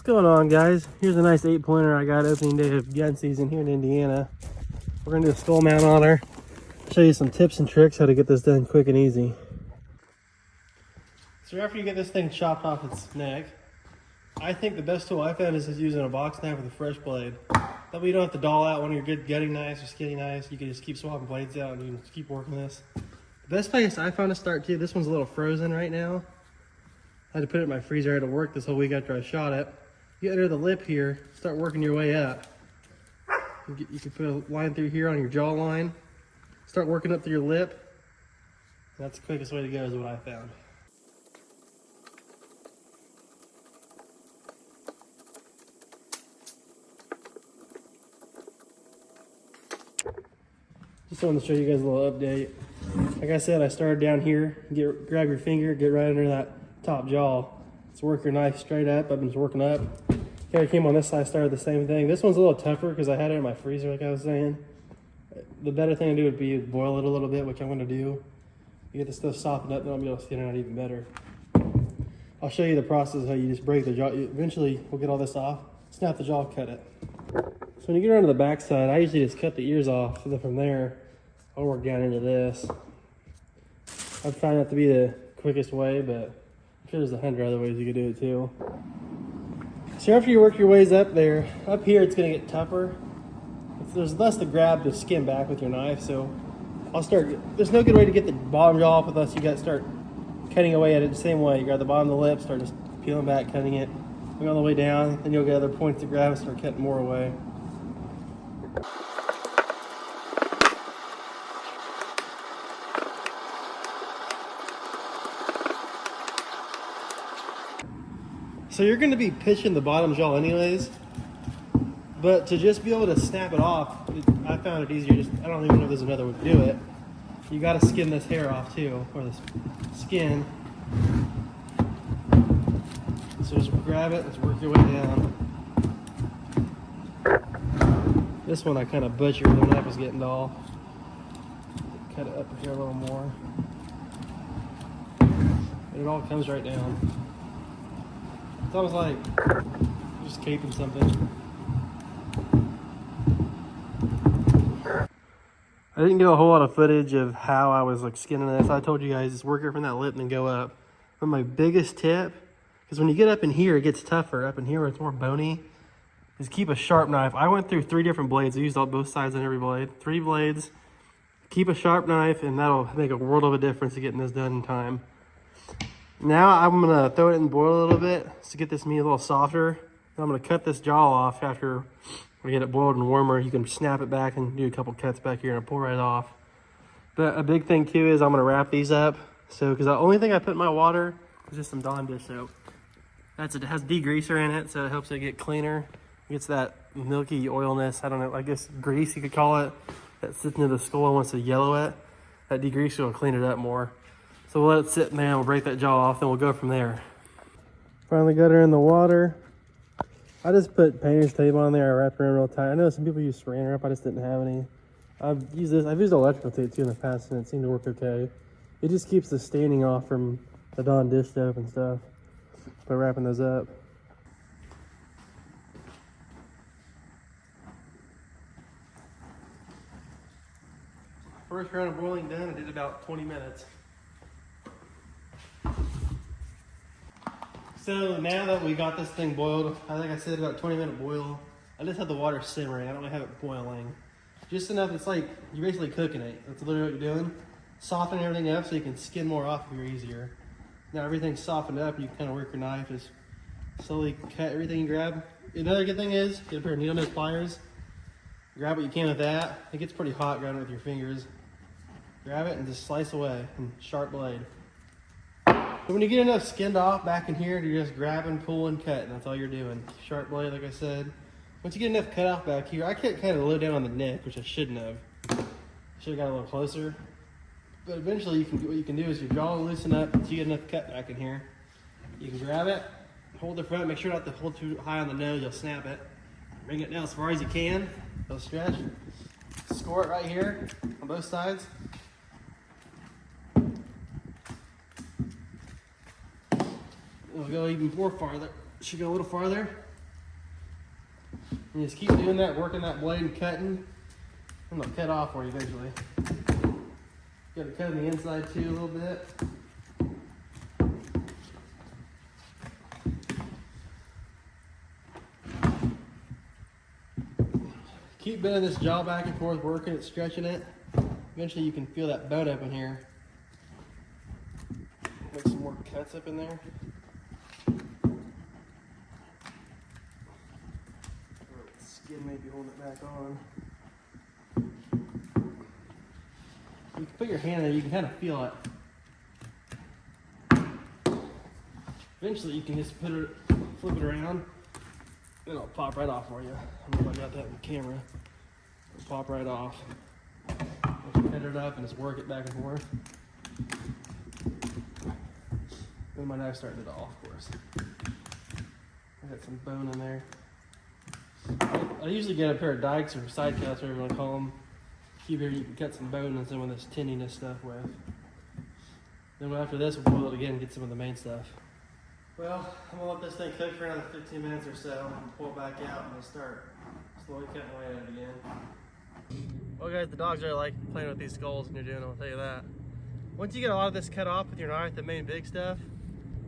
going on, guys? Here's a nice 8-pointer I got opening day of gun season here in Indiana. We're gonna do a skull mount on her. Show you some tips and tricks how to get this done quick and easy. So after you get this thing chopped off its neck, I think the best tool I found is just using a box knife with a fresh blade. That way you don't have to dull out one of your good gutting knives or skinny knives. You can just keep swapping blades out and you can just keep working this. The best place I found to start too, this one's a little frozen right now. I had to put it in my freezer. I had to work this whole week after I shot it. You enter the lip here, start working your way up. You can put a line through here on your jawline. Start working up through your lip. That's the quickest way to go is what I found. Just wanted to show you guys a little update. Like I said, I started down here. Grab your finger, get right under that top jaw. Let's work your knife straight up. I've been just working up. Okay, I came on this side, started the same thing. This one's a little tougher because I had it in my freezer, like I was saying. The better thing to do would be boil it a little bit, which I'm going to do. You get the stuff softened up, then I'll be able to skin it out even better. I'll show you the process of how you just break the jaw. Eventually, we'll get all this off, snap the jaw, cut it. So when you get around to the back side, I usually just cut the ears off, and then from there, I'll work down into this. I'd find that to be the quickest way, but I'm sure there's 100 other ways you could do it too. So after you work your ways up there, up here it's going to get tougher. There's less to grab the skin back with your knife, so there's no good way to get the bottom jaw off unless you got to start cutting away at it the same way. You grab the bottom of the lip, start just peeling back, cutting it, going all the way down, then you'll get other points to grab and start cutting more away. So you're going to be pitching the bottom jaw anyways, but to just be able to snap it off, I found it easier. I don't even know if there's another way to do it. You got to skin this hair off too, or this skin. So just grab it, let's work your way down. This one I kind of butchered, the knife was getting dull. Cut it up here a little more. And it all comes right down. It's almost like just caping something. I didn't get a whole lot of footage of how I was like skinning this. I told you guys just work it from that lip and then go up. But my biggest tip, because when you get up in here, it gets tougher. Up in here where it's more bony, is keep a sharp knife. I went through 3 different blades. I used both sides on every blade. 3 blades. Keep a sharp knife and that'll make a world of a difference to getting this done in time. Now I'm gonna throw it in and boil a little bit to get this meat a little softer. Then I'm gonna cut this jaw off after we get it boiled and warmer. You can snap it back and do a couple cuts back here and it'll pull right off. But a big thing too is I'm gonna wrap these up. So, because the only thing I put in my water is just some Dawn dish soap. It has degreaser in it, so it helps it get cleaner. It gets that milky oilness, I don't know, I guess grease you could call it, that sits into the skull and wants to yellow it. That degreaser will clean it up more. So we'll let it sit in there and we'll break that jaw off, then we'll go from there. Finally got her in the water. I just put painter's tape on there, I wrapped her in real tight. I know some people use saran wrap, I just didn't have any. I've used electrical tape too in the past and it seemed to work okay. It just keeps the staining off from the Dawn dish soap and stuff by wrapping those up. First round of boiling done, I did about 20 minutes. So now that we got this thing boiled, I think I said about 20-minute boil. I just have the water simmering. I don't really have it boiling. Just enough, it's like you're basically cooking it. That's literally what you're doing. Soften everything up so you can skin more off if you're easier. Now everything's softened up, you can kind of work your knife, just slowly cut everything you grab. Another good thing is, get a pair of needle nose pliers. Grab what you can with that. It gets pretty hot grabbing it with your fingers. Grab it and just slice away, and sharp blade. So when you get enough skinned off back in here, you're just grabbing, pulling, cutting. That's all you're doing. Sharp blade, like I said. Once you get enough cut off back here, I cut kind of low down on the neck, which I shouldn't have. Should have got a little closer. But eventually, what you can do is your jaw will loosen up until you get enough cut back in here. You can grab it, hold the front, make sure not to hold too high on the nose, you'll snap it. Bring it down as far as you can, it'll stretch. Score it right here on both sides. It'll go even more farther. Should go a little farther. You just keep doing that, working that blade and cutting, and they'll cut off for you eventually. You gotta cut on the inside too a little bit. Keep bending this jaw back and forth, working it, stretching it. Eventually you can feel that bone up in here. Make some more cuts up in there. Skin may be holding it back on. You can put your hand in there, you can kind of feel it. Eventually you can just flip it around, and it'll pop right off for you. I don't know if I got that in the camera. It'll pop right off. Just pin it up and just work it back and forth. Then my knife's starting it off, of course. I got some bone in there. I usually get a pair of dikes or side cuts, whatever you want to call them. Keep here, you can cut some bone and some of this tendinous stuff with. Then after this, we'll boil it again and get some of the main stuff. Well, I'm gonna let this thing cook for another 15 minutes or so and pull it back out and we'll start slowly cutting away at it again. Well guys, the dogs really like playing with these skulls and you're doing, I'll tell you that. Once you get a lot of this cut off with your knife, the main big stuff,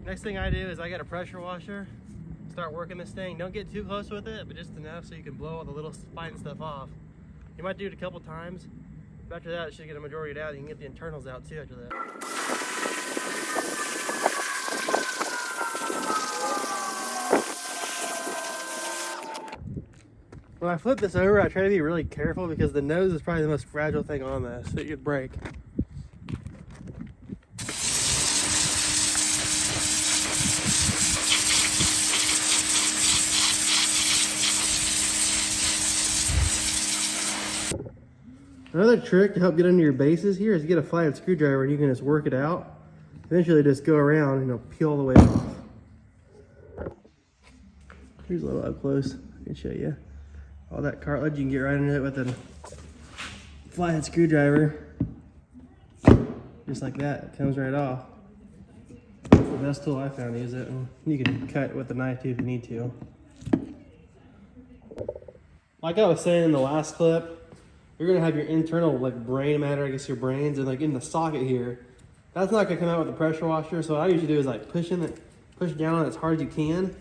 next thing I do is I get a pressure washer, start working this thing. Don't get too close with it, but just enough so you can blow all the little fine stuff off. You might do it a couple times, but after that it should get a majority out. You can get the internals out too after that. When I flip this over, I try to be really careful because the nose is probably the most fragile thing on this, so it could break. Another trick to help get under your bases here is get a flathead screwdriver and you can just work it out. Eventually just go around and it'll peel all the way off. Here's a little up close, I can show you. All that cartilage, you can get right into it with a flathead screwdriver. Just like that, it comes right off. That's the best tool I found to use it. And you can cut with a knife too if you need to. Like I was saying in the last clip, you're gonna have your internal like brain matter, I guess your brains, and like in the socket here. That's not gonna come out with the pressure washer. So what I usually do is like push down on it as hard as you can,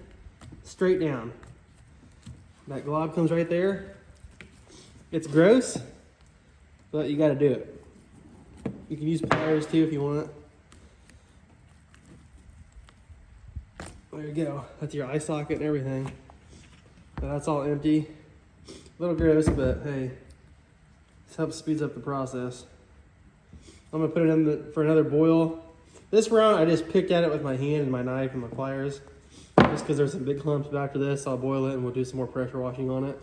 straight down. That glob comes right there. It's gross, but you gotta do it. You can use pliers too if you want. There you go. That's your eye socket and everything. But that's all empty. A little gross, but hey. This helps speeds up the process. I'm gonna put it in for another boil. This round I just picked at it with my hand and my knife and my pliers. Just because there's some big clumps, but after this I'll boil it and we'll do some more pressure washing on it.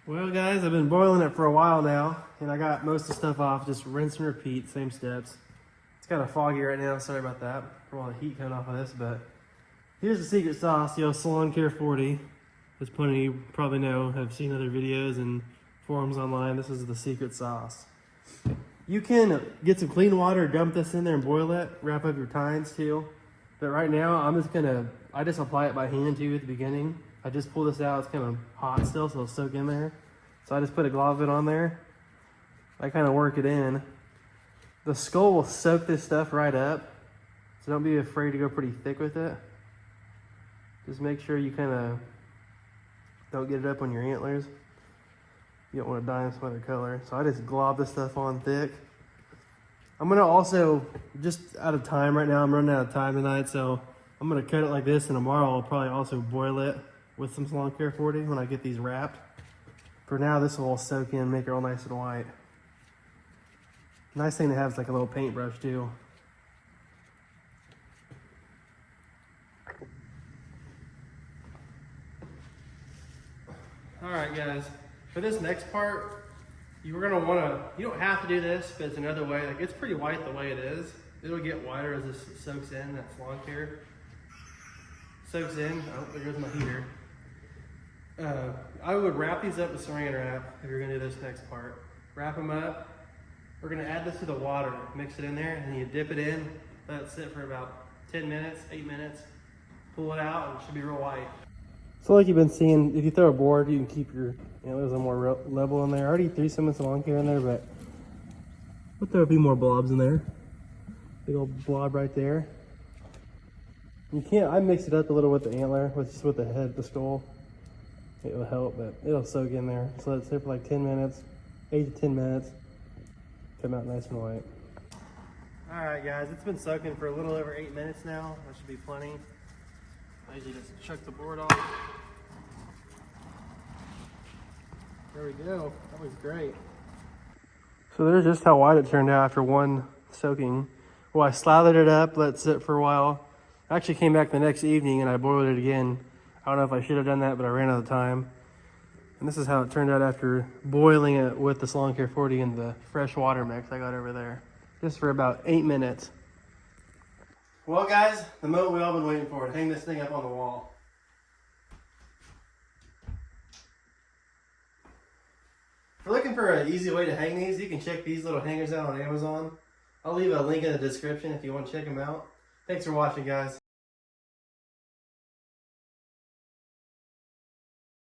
Well guys, I've been boiling it for a while now and I got most of the stuff off, just rinse and repeat, same steps. It's kind of foggy right now, sorry about that, from all the heat coming off of this, but here's the secret sauce, Salon Care 40. As plenty of you probably know, have seen other videos and forums online. This is the secret sauce. You can get some clean water, dump this in there and boil it, wrap up your tines too. But right now, I just apply it by hand too at the beginning. I just pull this out, it's kind of hot still, so it'll soak in there. So I just put a glob of it on there. I kind of work it in. The skull will soak this stuff right up. So don't be afraid to go pretty thick with it. Just make sure you kind of don't get it up on your antlers. You don't want to dye them some other color. So I just glob this stuff on thick. I'm gonna also, just out of time right now, I'm running out of time tonight, so I'm gonna cut it like this, and tomorrow I'll probably also boil it with some Salon Care 40 when I get these wrapped. For now, this will all soak in, make it all nice and white. Nice thing to have is like a little paintbrush too. All right, guys. For this next part, you're gonna wanna, you don't have to do this, but it's another way. Like, it's pretty white the way it is. It'll get whiter as this soaks in, that Salon Care. Soaks in, oh, there goes my heater. I would wrap these up with saran wrap if you're gonna do this next part. Wrap them up. We're gonna add this to the water, mix it in there, and you dip it in, let it sit for about 10 minutes, 8 minutes. pull it out, and it should be real white. So like you've been seeing, if you throw a board, you can keep your antlers a more level in there. I already threw some of the lawn care in there, but we'll throw a few more blobs in there. Big old blob right there. You can't, I mixed it up a little with the antler, just with the head, the skull. It will help, but it'll soak in there. So let it sit for like 10 minutes, 8 to 10 minutes. Come out nice and white. All right, guys, it's been soaking for a little over 8 minutes now. That should be plenty. I usually just chuck the board off. There we go. That was great. So there's just how white it turned out after one soaking. Well, I slathered it up, let it sit for a while. I actually came back the next evening and I boiled it again. I don't know if I should have done that, but I ran out of time. And this is how it turned out after boiling it with the Lawn Care 40 and the fresh water mix I got over there. Just for about 8 minutes. Well, guys, the moment we all been waiting for, hang this thing up on the wall. If you're looking for an easy way to hang these, you can check these little hangers out on Amazon. I'll leave a link in the description if you want to check them out. Thanks for watching, guys.